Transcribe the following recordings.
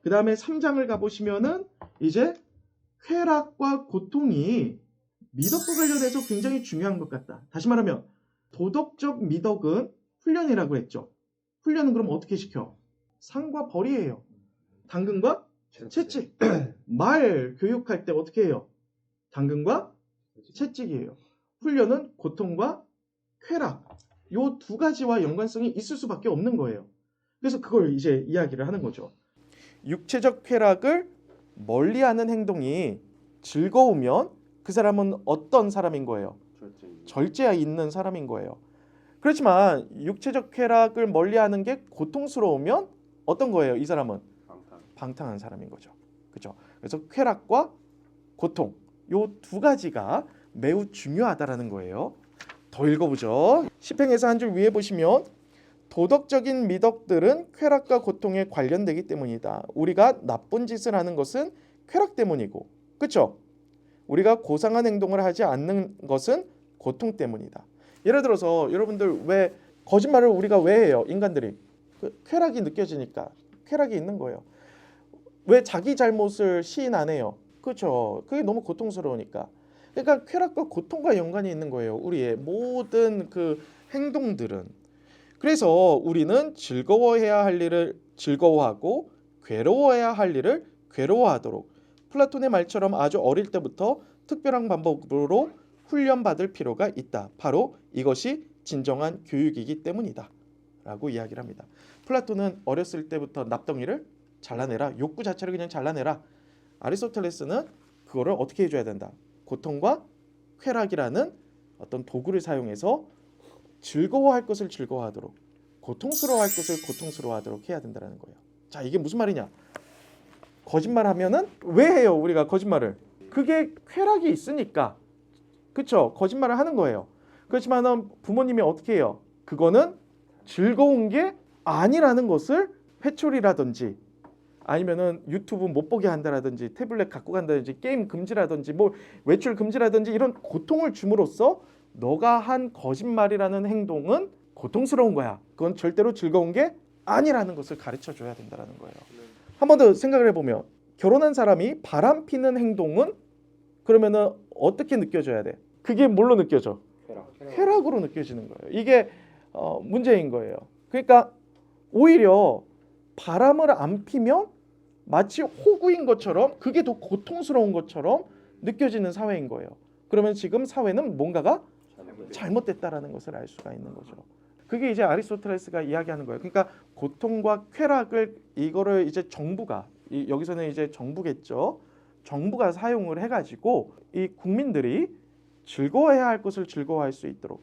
그 다음에 3장을 가보시면은 이제 쾌락과 고통이 미덕과 관련해서 굉장히 중요한 것 같다. 다시 말하면 도덕적 미덕은 훈련이라고 했죠. 훈련은 그럼 어떻게 시켜? 상과 벌이에요. 당근과 채찍. 말 교육할 때 어떻게 해요? 당근과 채찍이에요. 훈련은 고통과 쾌락. 요 두 가지와 연관성이 있을 수밖에 없는 거예요. 그래서 그걸 이제 이야기를 하는 거죠. 육체적 쾌락을 멀리하는 행동이 즐거우면 그 사람은 어떤 사람인 거예요? 절제에 있는 사람인 거예요. 그렇지만 육체적 쾌락을 멀리하는 게 고통스러우면 어떤 거예요? 이 사람은 방탕한 사람인 거죠. 그렇죠? 그래서 쾌락과 고통 요 두 가지가 매우 중요하다라는 거예요. 더 읽어보죠. 시팽에서 한 줄 위에 보시면 도덕적인 미덕들은 쾌락과 고통에 관련되기 때문이다. 우리가 나쁜 짓을 하는 것은 쾌락 때문이고, 그렇죠? 우리가 고상한 행동을 하지 않는 것은 고통 때문이다. 예를 들어서 여러분들 왜 거짓말을 우리가 왜 해요? 인간들이 쾌락이 느껴지니까 쾌락이 있는 거예요. 왜 자기 잘못을 시인 안 해요? 그렇죠. 그게 너무 고통스러우니까. 그러니까 쾌락과 고통과 연관이 있는 거예요. 우리의 모든 그 행동들은. 그래서 우리는 즐거워해야 할 일을 즐거워하고 괴로워해야 할 일을 괴로워하도록 플라톤의 말처럼 아주 어릴 때부터 특별한 방법으로 훈련받을 필요가 있다. 바로 이것이 진정한 교육이기 때문이다. 라고 이야기를 합니다. 플라톤은 어렸을 때부터 납덩이를 잘라내라. 욕구 자체를 그냥 잘라내라. 아리스토텔레스는 그거를 어떻게 해줘야 된다. 고통과 쾌락이라는 어떤 도구를 사용해서 즐거워할 것을 즐거워하도록 고통스러워할 것을 고통스러워하도록 해야 된다는 거예요. 자, 이게 무슨 말이냐? 거짓말하면은 왜 해요? 우리가 거짓말을. 그게 쾌락이 있으니까. 그렇죠? 거짓말을 하는 거예요. 그렇지만 부모님이 어떻게 해요? 그거는 즐거운 게 아니라는 것을 회초리라든지 아니면은 유튜브 못 보게 한다라든지 태블릿 갖고 간다든지 게임 금지라든지 뭐 외출 금지라든지 이런 고통을 줌으로써 너가 한 거짓말이라는 행동은 고통스러운 거야. 그건 절대로 즐거운 게 아니라는 것을 가르쳐 줘야 된다는 거예요. 한 번 더 생각을 해보면 결혼한 사람이 바람 피는 행동은 그러면은 어떻게 느껴져야 돼? 그게 뭘로 느껴져? 쾌락으로 느껴지는 거예요. 이게 문제인 거예요. 그러니까 오히려 바람을 안 피면 마치 호구인 것처럼 그게 더 고통스러운 것처럼 느껴지는 사회인 거예요. 그러면 지금 사회는 뭔가가 잘못됐다라는 것을 알 수가 있는 거죠. 그게 이제 아리스토텔레스가 이야기하는 거예요. 그러니까 고통과 쾌락을 이거를 이제 정부가 여기서는 이제 정부겠죠. 정부가 사용을 해가지고 이 국민들이 즐거워해야 할 것을 즐거워할 수 있도록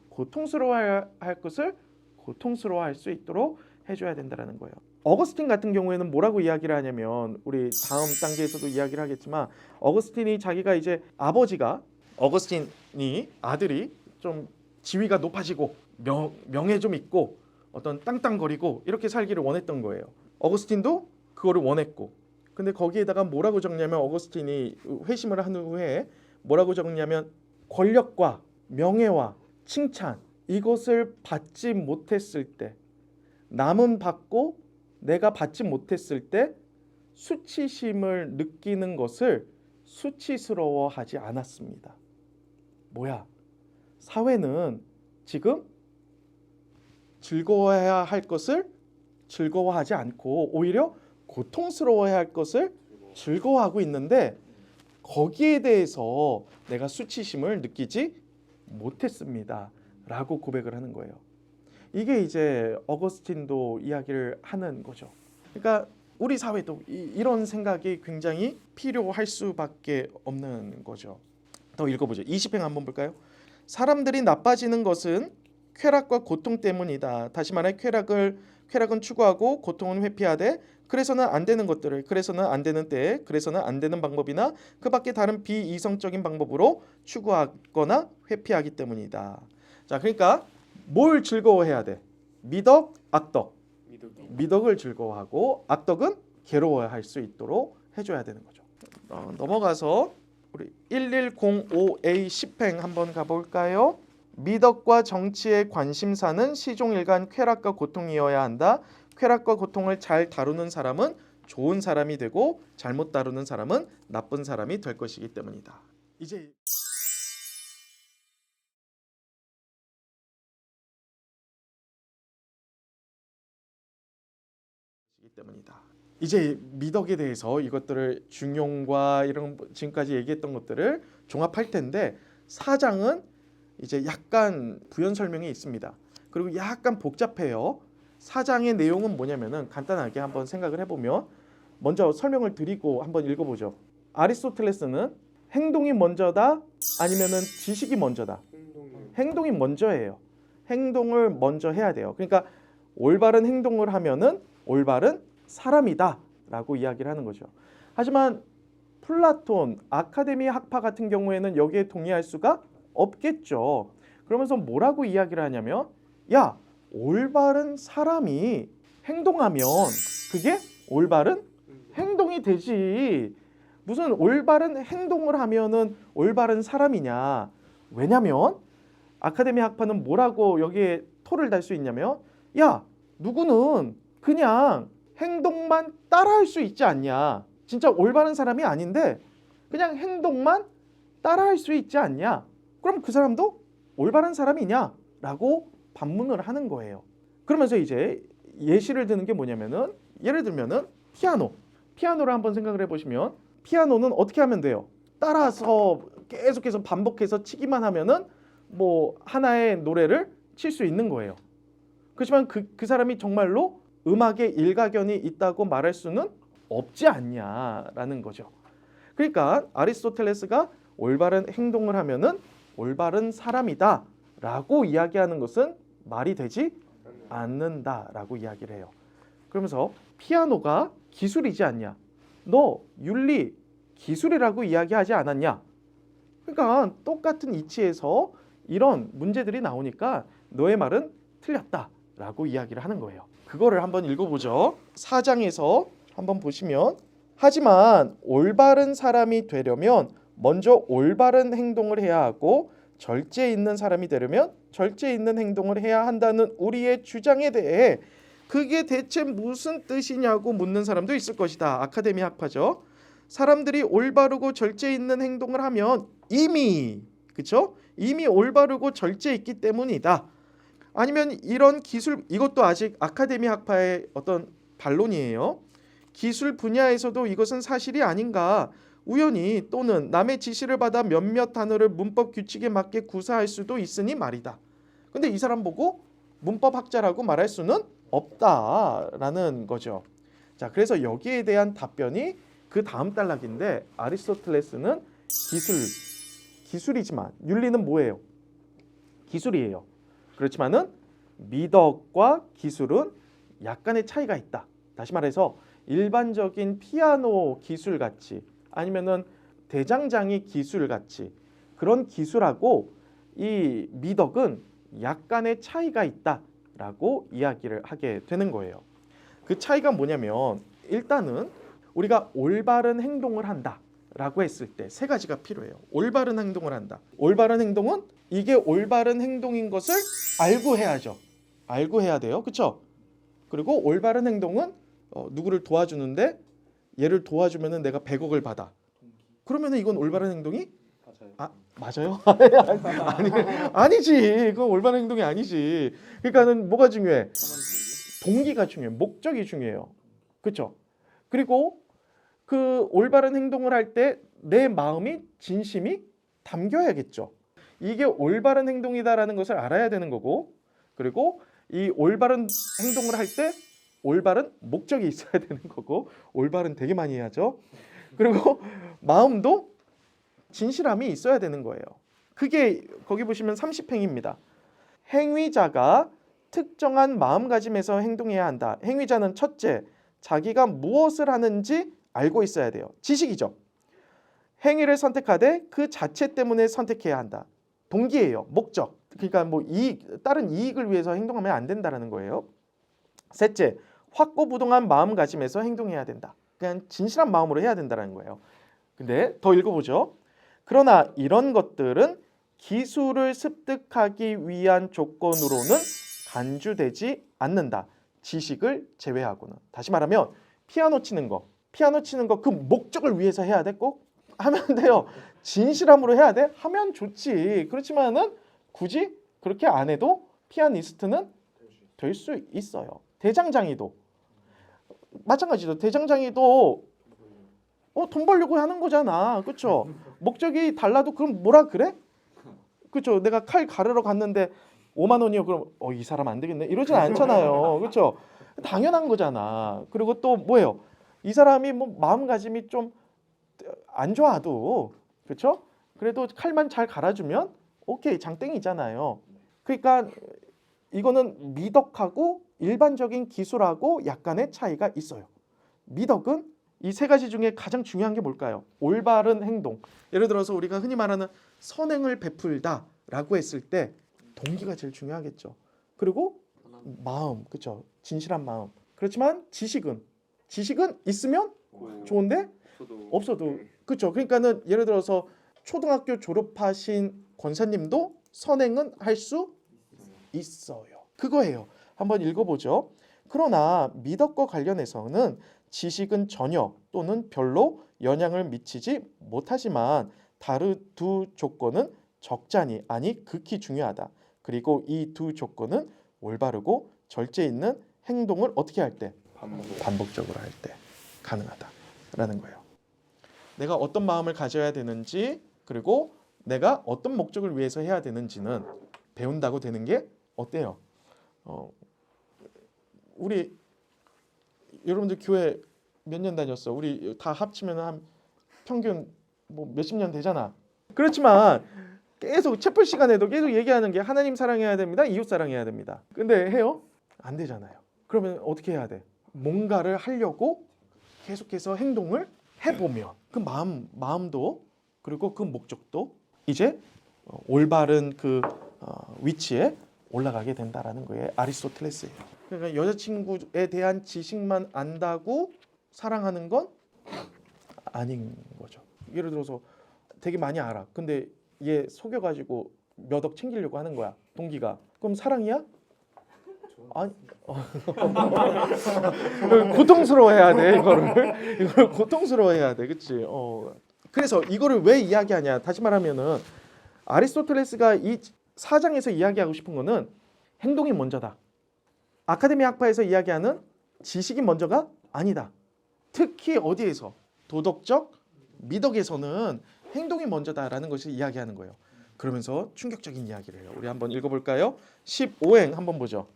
고통스러워해야 할 것을 고통스러워할 수 있도록 해줘야 된다는 거예요. 어거스틴 같은 경우에는 뭐라고 이야기를 하냐면 우리 다음 단계에서도 이야기를 하겠지만 어거스틴이 자기가 이제 아버지가 어거스틴이 아들이 좀 지위가 높아지고 명예 좀 있고 어떤 땅땅거리고 이렇게 살기를 원했던 거예요. 어거스틴도 그거를 원했고 근데 거기에다가 뭐라고 적냐면 어거스틴이 회심을 한 후에 뭐라고 적냐면 권력과 명예와 칭찬 이것을 받지 못했을 때 남은 받고 내가 받지 못했을 때 수치심을 느끼는 것을 수치스러워하지 않았습니다. 뭐야? 사회는 지금 즐거워해야 할 것을 즐거워하지 않고 오히려 고통스러워해야 할 것을 즐거워하고 있는데 거기에 대해서 내가 수치심을 느끼지 못했습니다. 라고 고백을 하는 거예요. 이게 이제 어거스틴도 이야기를 하는 거죠. 그러니까 우리 사회도 이런 생각이 굉장히 필요할 수밖에 없는 거죠. 더 읽어보죠. 20행 한번 볼까요? 사람들이 나빠지는 것은 쾌락과 고통 때문이다. 다시 말해 쾌락은 추구하고 고통은 회피하되 그래서는 안 되는 것들을 그래서는 안 되는 때에 그래서는 안 되는 방법이나 그 밖에 다른 비이성적인 방법으로 추구하거나 회피하기 때문이다. 자, 그러니까 뭘 즐거워해야 돼? 미덕, 악덕. 미덕을 즐거워하고 악덕은 괴로워할 수 있도록 해줘야 되는 거죠. 넘어가서 우리 1105A 10행 한번 가볼까요? 미덕과 정치의 관심사는 시종일관 쾌락과 고통이어야 한다. 쾌락과 고통을 잘 다루는 사람은 좋은 사람이 되고 잘못 다루는 사람은 나쁜 사람이 될 것이기 때문이다. 이제 미덕에 대해서 이것들을 중용과 이런 지금까지 얘기했던 것들을 종합할 텐데, 사장은 이제 약간 부연 설명이 있습니다. 그리고 약간 복잡해요. 사장의 내용은 뭐냐면은 간단하게 한번 생각을 해보면, 먼저 설명을 드리고 한번 읽어보죠. 아리스토텔레스는 행동이 먼저다 아니면은 지식이 먼저다? 행동이 먼저예요. 행동을 먼저 해야 돼요. 그러니까 올바른 행동을 하면은 올바른 사람이다 라고 이야기를 하는 거죠. 하지만 플라톤, 아카데미 학파 같은 경우에는 여기에 동의할 수가 없겠죠. 그러면서 뭐라고 이야기를 하냐면, 야, 올바른 사람이 행동하면 그게 올바른 행동이 되지, 무슨 올바른 행동을 하면은 올바른 사람이냐. 왜냐면 아카데미 학파는 뭐라고 여기에 토를 달 수 있냐면, 야, 누구는 그냥 행동만 따라할 수 있지 않냐. 진짜 올바른 사람이 아닌데 그냥 행동만 따라할 수 있지 않냐. 그럼 그 사람도 올바른 사람이냐? 라고 반문을 하는 거예요. 그러면서 이제 예시를 드는 게 뭐냐면은, 예를 들면은 피아노를 한번 생각을 해보시면, 피아노는 어떻게 하면 돼요? 따라서 계속해서 반복해서 치기만 하면은 뭐 하나의 노래를 칠 수 있는 거예요. 그렇지만 그 사람이 정말로 음악에 일가견이 있다고 말할 수는 없지 않냐라는 거죠. 그러니까 아리스토텔레스가 올바른 행동을 하면은 올바른 사람이다 라고 이야기하는 것은 말이 되지 않는다라고 이야기를 해요. 그러면서 피아노가 기술이지 않냐? 너 윤리 기술이라고 이야기하지 않았냐? 그러니까 똑같은 이치에서 이런 문제들이 나오니까 너의 말은 틀렸다라고 이야기를 하는 거예요. 그거를 한번 읽어보죠. 4장에서 한번 보시면, 하지만 올바른 사람이 되려면 먼저 올바른 행동을 해야 하고 절제 있는 사람이 되려면 절제 있는 행동을 해야 한다는 우리의 주장에 대해 그게 대체 무슨 뜻이냐고 묻는 사람도 있을 것이다. 아카데미 학파죠. 사람들이 올바르고 절제 있는 행동을 하면 이미 올바르고 절제 있기 때문이다. 아니면 이런 기술, 이것도 아직 아카데미 학파의 어떤 반론이에요. 기술 분야에서도 이것은 사실이 아닌가. 우연히 또는 남의 지시를 받아 몇몇 단어를 문법 규칙에 맞게 구사할 수도 있으니 말이다. 근데 이 사람 보고 문법학자라고 말할 수는 없다라는 거죠. 자, 그래서 여기에 대한 답변이 그 다음 단락인데, 아리스토텔레스는 기술이지만 윤리는 뭐예요? 기술이에요. 그렇지만은 미덕과 기술은 약간의 차이가 있다. 다시 말해서 일반적인 피아노 기술 같이, 아니면은 대장장이 기술 같이 그런 기술하고 이 미덕은 약간의 차이가 있다라고 이야기를 하게 되는 거예요. 그 차이가 뭐냐면, 일단은 우리가 올바른 행동을 한다라고 했을 때 세 가지가 필요해요. 올바른 행동을 한다. 올바른 행동은 이게 올바른 행동인 것을 알고 해야죠. 알고 해야 돼요. 그렇죠? 그리고 올바른 행동은 누구를 도와주는데, 얘를 도와주면은 내가 100억을 받아. 그러면은 이건 올바른 행동이? 맞아요? 아니지. 그건 올바른 행동이 아니지. 그러니까는 뭐가 중요해? 동기가 중요해. 목적이 중요해요. 그렇죠? 그리고 그 올바른 행동을 할 때 내 마음이 진심이 담겨야겠죠. 이게 올바른 행동이다라는 것을 알아야 되는 거고, 그리고 이 올바른 행동을 할 때 올바른 목적이 있어야 되는 거고, 올바른 되게 많이 해야죠. 그리고 마음도 진실함이 있어야 되는 거예요. 그게 거기 보시면 30행입니다. 행위자가 특정한 마음가짐에서 행동해야 한다. 행위자는 첫째, 자기가 무엇을 하는지 알고 있어야 돼요. 지식이죠. 행위를 선택하되 그 자체 때문에 선택해야 한다. 동기예요. 목적. 그러니까 뭐 다른 이익을 위해서 행동하면 안 된다라는 거예요. 셋째, 확고부동한 마음가짐에서 행동해야 된다. 그냥 진실한 마음으로 해야 된다는 거예요. 근데 더 읽어보죠. 그러나 이런 것들은 기술을 습득하기 위한 조건으로는 간주되지 않는다. 지식을 제외하고는. 다시 말하면 피아노 치는 거 그 목적을 위해서 해야 돼? 꼭 하면 돼요. 진실함으로 해야 돼? 하면 좋지. 그렇지만은 굳이 그렇게 안 해도 피아니스트는 될 수 있어요. 대장장이도 마찬가지죠. 대장장이도 돈 벌려고 하는 거잖아. 그렇죠? 목적이 달라도 그럼 뭐라 그래? 그렇죠? 내가 칼 가르러 갔는데 5만 원이요. 그럼 이 사람 안 되겠네. 이러진 않잖아요. 그렇죠? 당연한 거잖아. 그리고 또 뭐예요? 이 사람이 뭐 마음가짐이 좀 안 좋아도 그렇죠? 그래도 칼만 잘 갈아주면 오케이 장땡이잖아요. 그러니까 이거는 미덕하고 일반적인 기술하고 약간의 차이가 있어요. 미덕은 이 세 가지 중에 가장 중요한 게 뭘까요? 올바른 행동. 예를 들어서 우리가 흔히 말하는 선행을 베풀다라고 했을 때 동기가 제일 중요하겠죠. 그리고 마음, 그렇죠? 진실한 마음. 그렇지만 지식은 있으면 좋은데 없어도 그렇죠. 그러니까는 예를 들어서 초등학교 졸업하신 권사님도 선행은 할 수 있어요. 그거예요. 한번 읽어보죠. 그러나 미덕과 관련해서는 지식은 전혀 또는 별로 영향을 미치지 못하지만 다른 두 조건은 적잖이 아니 극히 중요하다. 그리고 이 두 조건은 올바르고 절제 있는 행동을 어떻게 할 때? 반복적으로 할 때 가능하다라는 거예요. 내가 어떤 마음을 가져야 되는지 그리고 내가 어떤 목적을 위해서 해야 되는지는 배운다고 되는 게 어때요? 우리 여러분들 교회 몇 년 다녔어? 우리 다 합치면 한 평균 뭐 몇십 년 되잖아. 그렇지만 계속 채플 시간에도 계속 얘기하는 게 하나님 사랑해야 됩니다. 이웃 사랑해야 됩니다. 근데 해요? 안 되잖아요. 그러면 어떻게 해야 돼? 뭔가를 하려고 계속해서 행동을 해보면 그 마음도 그리고 그 목적도 이제 올바른 그 위치에 올라가게 된다라는 거예요. 아리스토텔레스예요. 그러니까 여자친구에 대한 지식만 안다고 사랑하는 건 아닌 거죠. 예를 들어서 되게 많이 알아. 근데 얘 속여가지고 몇 억 챙기려고 하는 거야. 동기가. 그럼 사랑이야? 아니, 고통스러워해야 돼 이걸 고통스러워해야 돼, 그렇지? 그래서 이거를 왜 이야기하냐? 다시 말하면은 아리스토텔레스가 이 4장에서 이야기하고 싶은 거는 행동이 먼저다. 아카데미 학파에서 이야기하는 지식이 먼저가 아니다. 특히 어디에서? 도덕적 미덕에서는 행동이 먼저다라는 것을 이야기하는 거예요. 그러면서 충격적인 이야기를 해요. 우리 한번 읽어볼까요? 15행 한번 보죠.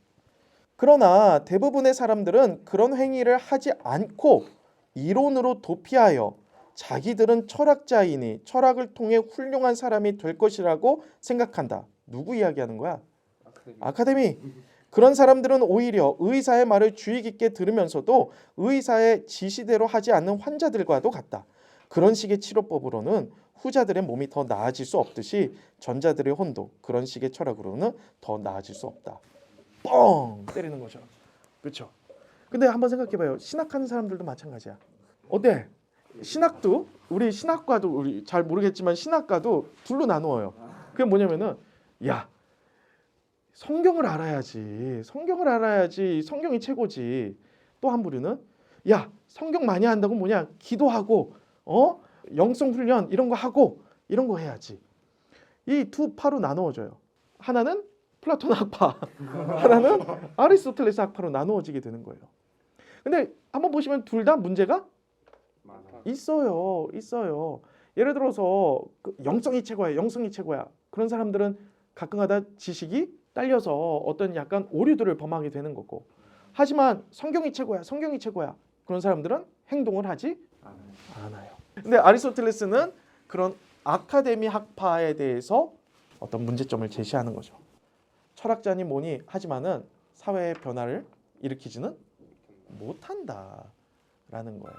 그러나 대부분의 사람들은 그런 행위를 하지 않고 이론으로 도피하여 자기들은 철학자이니 철학을 통해 훌륭한 사람이 될 것이라고 생각한다. 누구 이야기하는 거야? 아카데미. 그런 사람들은 오히려 의사의 말을 주의 깊게 들으면서도 의사의 지시대로 하지 않는 환자들과도 같다. 그런 식의 치료법으로는 후자들의 몸이 더 나아질 수 없듯이 전자들의 혼도 그런 식의 철학으로는 더 나아질 수 없다. 뻥 때리는 거죠. 그렇죠? 근데 한번 생각해봐요. 신학하는 사람들도 마찬가지야. 어때? 신학도 우리 신학과도 우리 잘 모르겠지만 신학과도 둘로 나누어요. 그게 뭐냐면은 야 성경을 알아야지. 성경이 최고지. 또 한 부류는 야 성경 많이 한다고 뭐냐 기도하고 영성 훈련 이런 거 하고 이런 거 해야지. 이 두 파로 나누어져요. 하나는 플라톤 학파, 하나는 아리스토텔레스 학파로 나누어지게 되는 거예요. 근데 한번 보시면 둘 다 문제가 있어요. 예를 들어서 영성이 최고야. 그런 사람들은 가끔가다 지식이 딸려서 어떤 약간 오류들을 범하게 되는 거고. 하지만 성경이 최고야. 그런 사람들은 행동을 하지 않아요. 근데 아리스토텔레스는 그런 아카데미 학파에 대해서 어떤 문제점을 제시하는 거죠. 철학자니 뭐니 하지만은 사회의 변화를 일으키지는 못한다라는 거예요.